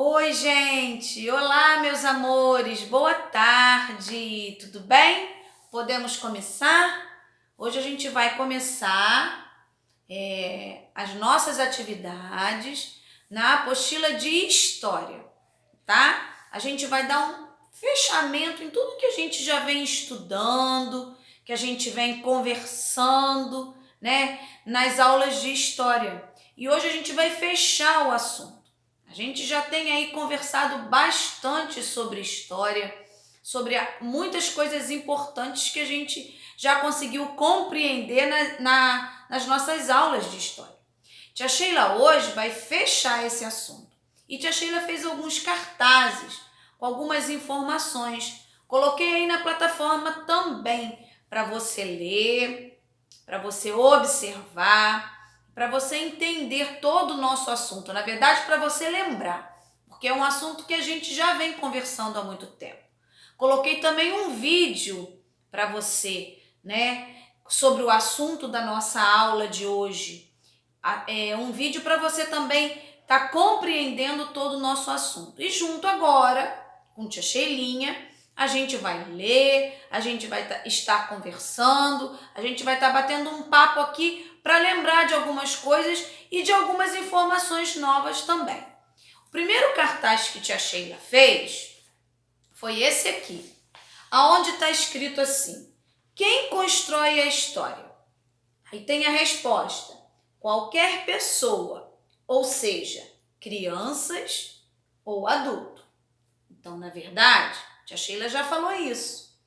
Oi, gente! Olá, meus amores! Boa tarde! Tudo bem? Podemos começar? Hoje a gente vai começar as nossas atividades na apostila de História, tá? A gente vai dar um fechamento em tudo que a gente já vem estudando, que a gente vem conversando, né, nas aulas de História. E hoje a gente vai fechar o assunto. A gente já tem aí conversado bastante sobre história, sobre muitas coisas importantes que a gente já conseguiu compreender nas nossas aulas de história. Tia Sheila hoje vai fechar esse assunto. E Tia Sheila fez alguns cartazes com algumas informações. Coloquei aí na plataforma também para você ler, para você observar, para você entender todo o nosso assunto. Na verdade, para você lembrar, porque é um assunto que a gente já vem conversando há muito tempo. Coloquei também um vídeo para você, né, sobre o assunto da nossa aula de hoje. Um vídeo para você também estar compreendendo todo o nosso assunto. E junto agora, com Tia Sheilinha, a gente vai ler, a gente vai estar conversando, a gente vai estar batendo um papo aqui para lembrar de algumas coisas e de algumas informações novas também. O primeiro cartaz que Tia Sheila fez foi esse aqui, aonde está escrito assim: quem constrói a história? Aí tem a resposta: qualquer pessoa, ou seja, crianças ou adulto. Então, na verdade, Tia Sheila já falou isso.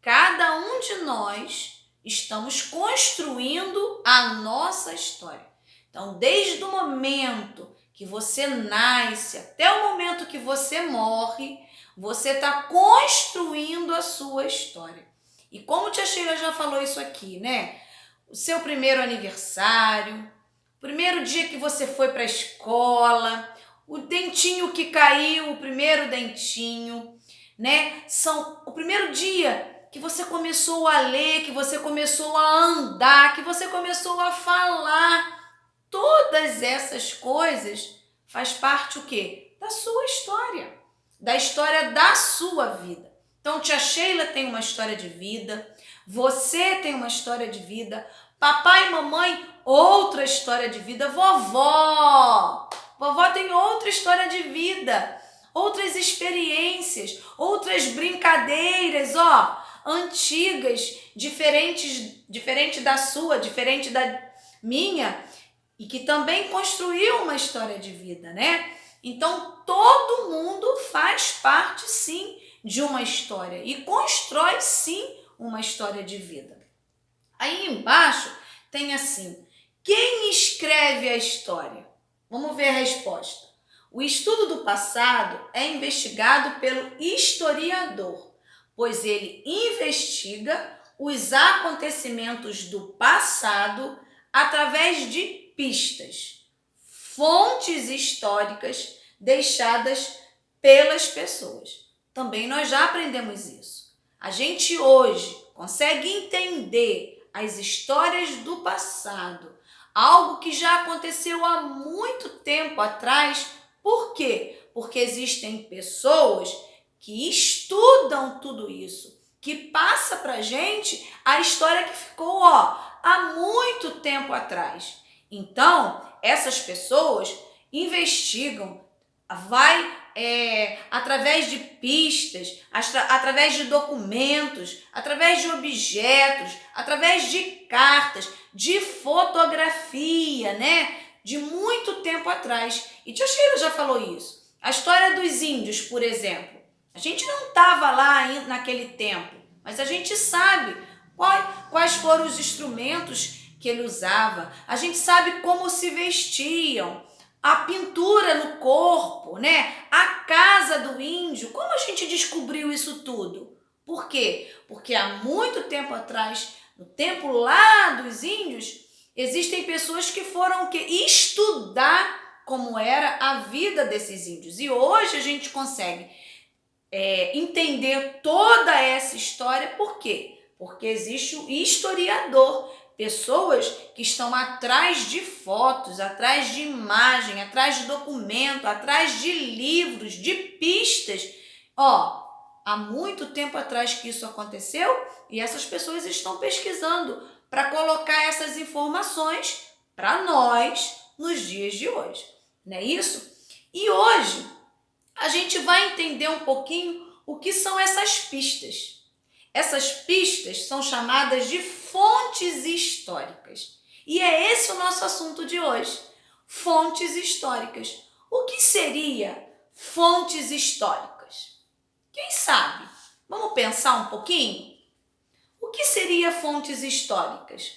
Cada um de nós estamos construindo a nossa história. Então, desde o momento que você nasce até o momento que você morre, você está construindo a sua história. E como Tia Sheila já falou isso aqui, né? O seu primeiro aniversário, o primeiro dia que você foi para a escola, o dentinho que caiu, o primeiro dentinho, né? O primeiro dia que você começou a ler, que você começou a andar, que você começou a falar. Todas essas coisas faz parte o quê? Da sua história, da história da sua vida. Então, Tia Sheila tem uma história de vida, você tem uma história de vida, papai e mamãe, outra história de vida, vovó tem outra história de vida, outras experiências, outras brincadeiras, antigas, diferente da sua, diferente da minha, e que também construiu uma história de vida, né? Então, todo mundo faz parte, sim, de uma história e constrói, sim, uma história de vida. Aí embaixo tem assim: quem escreve a história? Vamos ver a resposta. O estudo do passado é investigado pelo historiador, pois ele investiga os acontecimentos do passado através de pistas, fontes históricas deixadas pelas pessoas. Também nós já aprendemos isso. A gente hoje consegue entender as histórias do passado, algo que já aconteceu há muito tempo atrás. Por quê? Porque existem pessoas que estudam tudo isso, que passa pra gente a história que ficou há muito tempo atrás. Então, essas pessoas investigam, através de pistas, através de documentos, através de objetos, através de cartas, de fotografia, né? De muito tempo atrás. E Tia Sheila já falou isso. A história dos índios, por exemplo. A gente não estava lá naquele tempo, mas a gente sabe quais foram os instrumentos que ele usava. A gente sabe como se vestiam, a pintura no corpo, né? A casa do índio. Como a gente descobriu isso tudo? Por quê? Porque há muito tempo atrás, no tempo lá dos índios, existem pessoas que foram estudar como era a vida desses índios. E hoje a gente consegue entender toda essa história. Por quê? Porque existe o historiador, pessoas que estão atrás de fotos, atrás de imagem, atrás de documento, atrás de livros, de pistas. Há muito tempo atrás que isso aconteceu e essas pessoas estão pesquisando para colocar essas informações para nós nos dias de hoje. Não é isso? E hoje a gente vai entender um pouquinho o que são essas pistas. Essas pistas são chamadas de fontes históricas. E é esse o nosso assunto de hoje, fontes históricas. O que seria fontes históricas? Quem sabe? Vamos pensar um pouquinho? O que seria fontes históricas?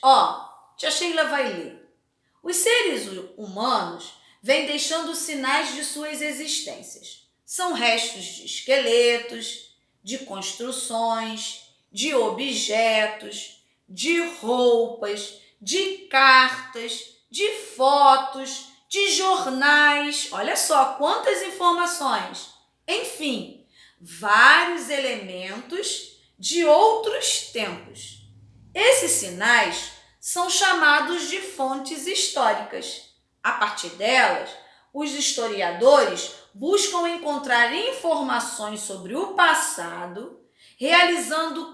Tia Sheila vai ler. Os seres humanos vêm deixando sinais de suas existências. São restos de esqueletos, de construções, de objetos, de roupas, de cartas, de fotos, de jornais. Olha só quantas informações. Enfim, vários elementos de outros tempos. Esses sinais são chamados de fontes históricas. A partir delas, os historiadores buscam encontrar informações sobre o passado, realizando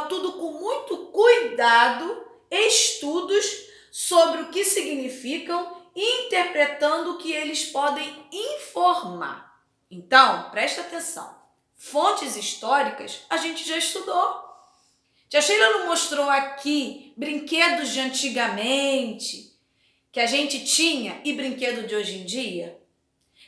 tudo com muito cuidado, estudos sobre o que significam e interpretando o que eles podem informar. Então, presta atenção. Fontes históricas a gente já estudou. Tia Sheila não mostrou aqui brinquedos de antigamente que a gente tinha e brinquedo de hoje em dia?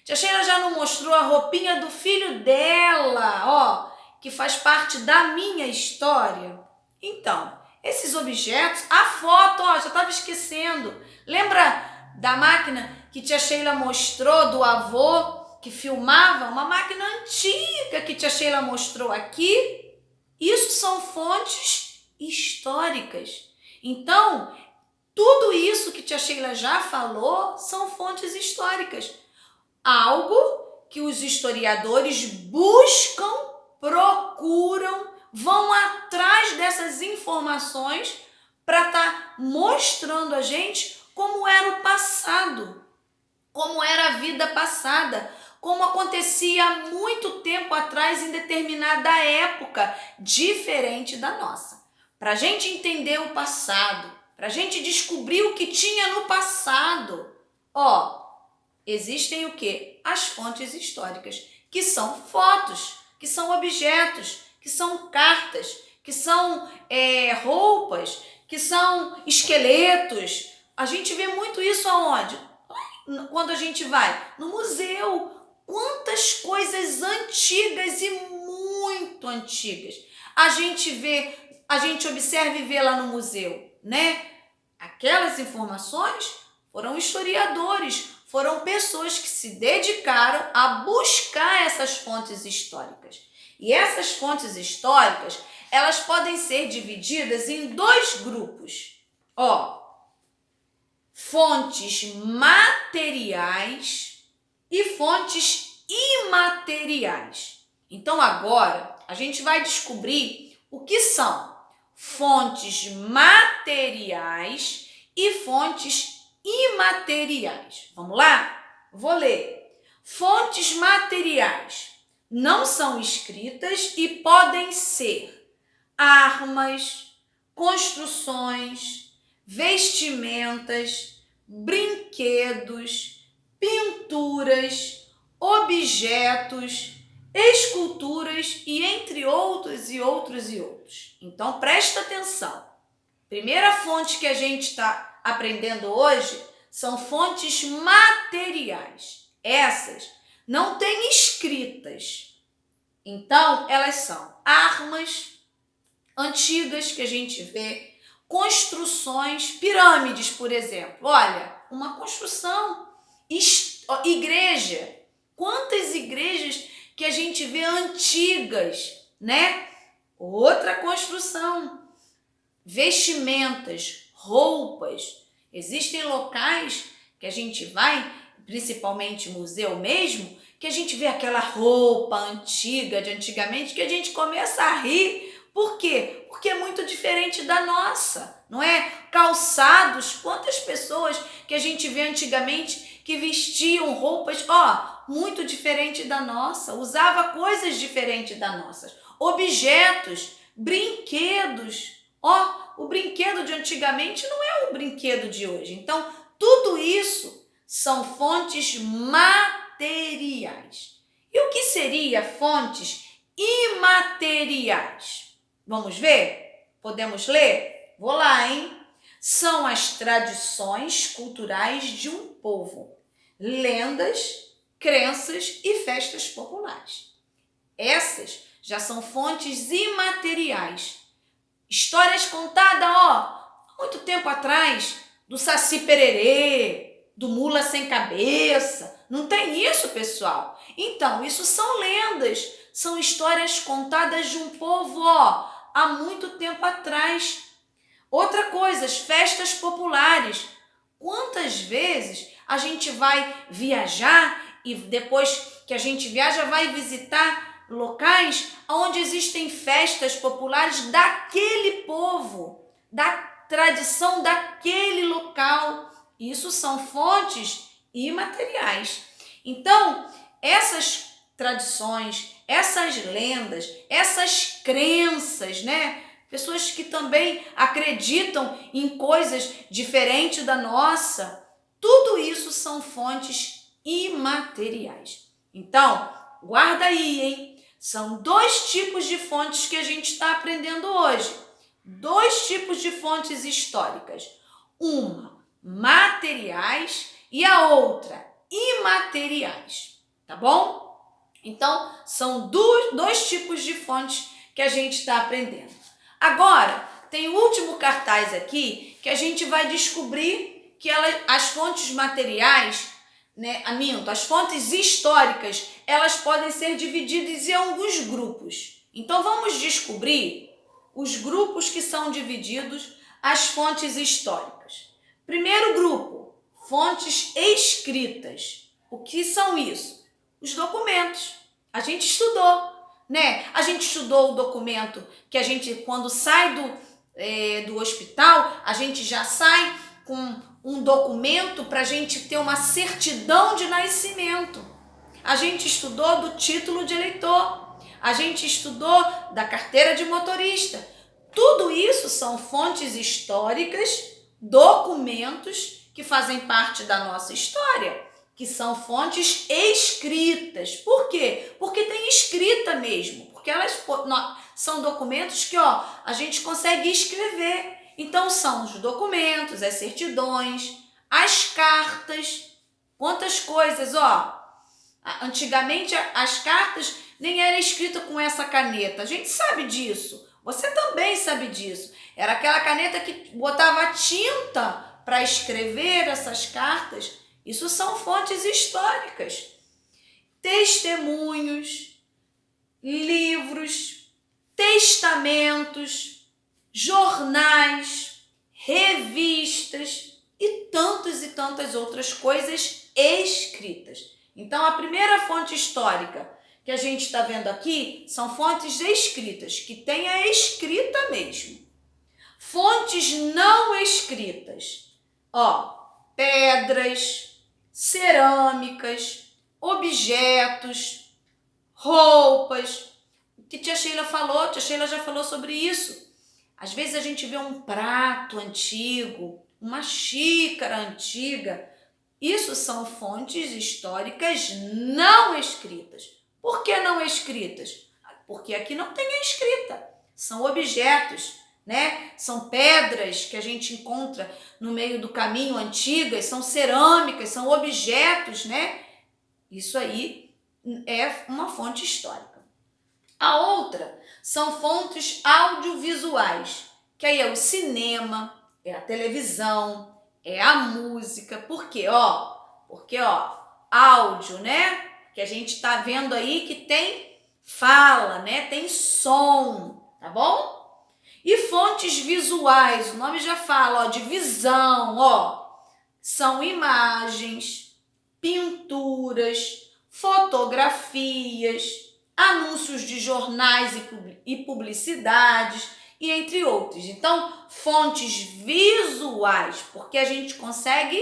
Tia Sheila já não mostrou a roupinha do filho dela, que faz parte da minha história? Então, esses objetos, a foto, já estava esquecendo. Lembra da máquina que tia Sheila mostrou do avô que filmava? Uma máquina antiga que tia Sheila mostrou aqui. Isso são fontes históricas. Então, tudo isso que tia Sheila já falou são fontes históricas. Algo que os historiadores buscam, procuram, vão atrás dessas informações para estar mostrando a gente como era o passado, como era a vida passada, como acontecia há muito tempo atrás em determinada época, diferente da nossa. Para a gente entender o passado, para a gente descobrir o que tinha no passado, existem o quê? As fontes históricas, que são fotos, que são objetos, que são cartas, que são roupas, que são esqueletos. A gente vê muito isso aonde? Quando a gente vai no museu. Quantas coisas antigas e muito antigas a gente observa e vê lá no museu, né? Aquelas informações foram historiadores, foram pessoas que se dedicaram a buscar essas fontes históricas. E essas fontes históricas, elas podem ser divididas em dois grupos. Fontes materiais e fontes imateriais. Então agora a gente vai descobrir o que são fontes materiais e fontes imateriais. Vamos lá? Vou ler. Fontes materiais não são escritas e podem ser armas, construções, vestimentas, brinquedos, pinturas, objetos, esculturas e entre outros e outros e outros. Então presta atenção. Primeira fonte que a gente está aprendendo hoje são fontes materiais. Essas não têm escritas. Então elas são armas antigas que a gente vê, construções, pirâmides, por exemplo. Olha, uma construção, igreja. Quantas igrejas que a gente vê antigas, né? Outra construção. Vestimentas, roupas. Existem locais que a gente vai, principalmente museu mesmo, que a gente vê aquela roupa antiga, de antigamente, que a gente começa a rir. Por quê? Porque é muito diferente da nossa, não é? Calçados, quantas pessoas que a gente vê antigamente que vestiam roupas, muito diferente da nossa, usava coisas diferentes da nossa. Objetos, brinquedos, o brinquedo de antigamente não é o brinquedo de hoje. Então, tudo isso são fontes materiais. E o que seria fontes imateriais? Vamos ver? Podemos ler? Vou lá, hein? São as tradições culturais de um povo, lendas, crenças e festas populares. Essas já são fontes imateriais. Histórias contadas, há muito tempo atrás, do Saci Pererê, do Mula Sem Cabeça. Não tem isso, pessoal? Então, isso são lendas, são histórias contadas de um povo, há muito tempo atrás. Outra coisa, as festas populares. Quantas vezes a gente vai viajar e depois que a gente viaja vai visitar locais onde existem festas populares daquele povo, da tradição daquele local. Isso são fontes imateriais. Então, essas tradições, essas lendas, essas crenças, né? Pessoas que também acreditam em coisas diferentes da nossa, tudo isso são fontes imateriais. Então, guarda aí, hein? São 2 tipos de fontes que a gente está aprendendo hoje. 2 tipos de fontes históricas. Uma, materiais, e a outra, imateriais. Tá bom? Então, são 2 tipos de fontes que a gente está aprendendo. Agora, tem o último cartaz aqui que a gente vai descobrir que as fontes materiais, as fontes históricas, elas podem ser divididas em alguns grupos. Então, vamos descobrir os grupos que são divididos as fontes históricas. Primeiro grupo, fontes escritas. O que são isso? Os documentos. A gente estudou. A gente estudou o documento que a gente, quando sai do hospital, a gente já sai com um documento para a gente ter uma certidão de nascimento. A gente estudou do título de eleitor, a gente estudou da carteira de motorista. Tudo isso são fontes históricas, documentos que fazem parte da nossa história, que são fontes escritas. Por quê? Porque tem escrita mesmo, porque elas são documentos que a gente consegue escrever. Então são os documentos, as certidões, as cartas, quantas coisas, antigamente as cartas nem eram escritas com essa caneta, a gente sabe disso, você também sabe disso, era aquela caneta que botava tinta para escrever essas cartas. Isso são fontes históricas. Testemunhos, livros, testamentos, jornais, revistas e tantas outras coisas escritas. Então, a primeira fonte histórica que a gente está vendo aqui são fontes escritas, que tem a escrita mesmo. Fontes não escritas, pedras, cerâmicas, objetos, roupas. O que tia Sheila falou? Tia Sheila já falou sobre isso. Às vezes a gente vê um prato antigo, uma xícara antiga. Isso são fontes históricas não escritas. Por que não escritas? Porque aqui não tem a escrita. São objetos, São pedras que a gente encontra no meio do caminho, antigas, são cerâmicas, são objetos, Isso aí é uma fonte histórica. A outra são fontes audiovisuais, que aí é o cinema, é a televisão, é a música. Por quê? Porque áudio, que a gente está vendo aí que tem fala, tem som, tá bom? E fontes visuais, o nome já fala, de visão, são imagens, pinturas, fotografias, anúncios de jornais e publicidades. e entre outros. Então, fontes visuais, porque a gente consegue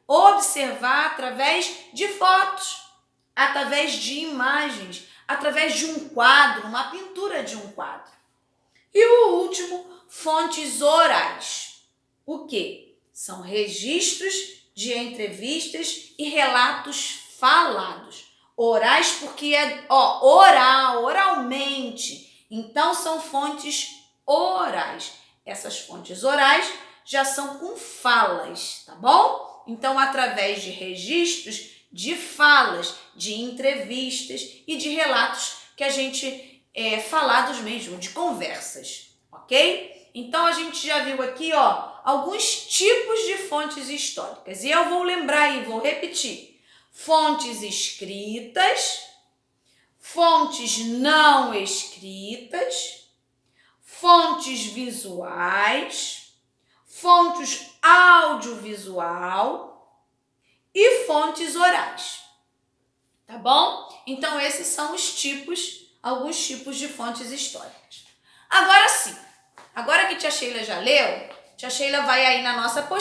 observar através de fotos, através de imagens, através de um quadro, uma pintura de um quadro. E o último, fontes orais. O quê? São registros de entrevistas e relatos falados. Orais porque é oral, oralmente. Então, são fontes orais. Essas fontes orais já são com falas, tá bom? Então, através de registros, de falas, de entrevistas e de relatos que a gente falados mesmo, de conversas, ok? Então, a gente já viu aqui, alguns tipos de fontes históricas. E eu vou lembrar e vou repetir. Fontes escritas, fontes não escritas, fontes visuais, fontes audiovisual e fontes orais. Tá bom? Então, esses são os tipos, alguns tipos de fontes históricas. Agora sim, agora que tia Sheila já leu, tia Sheila vai aí na nossa apostila.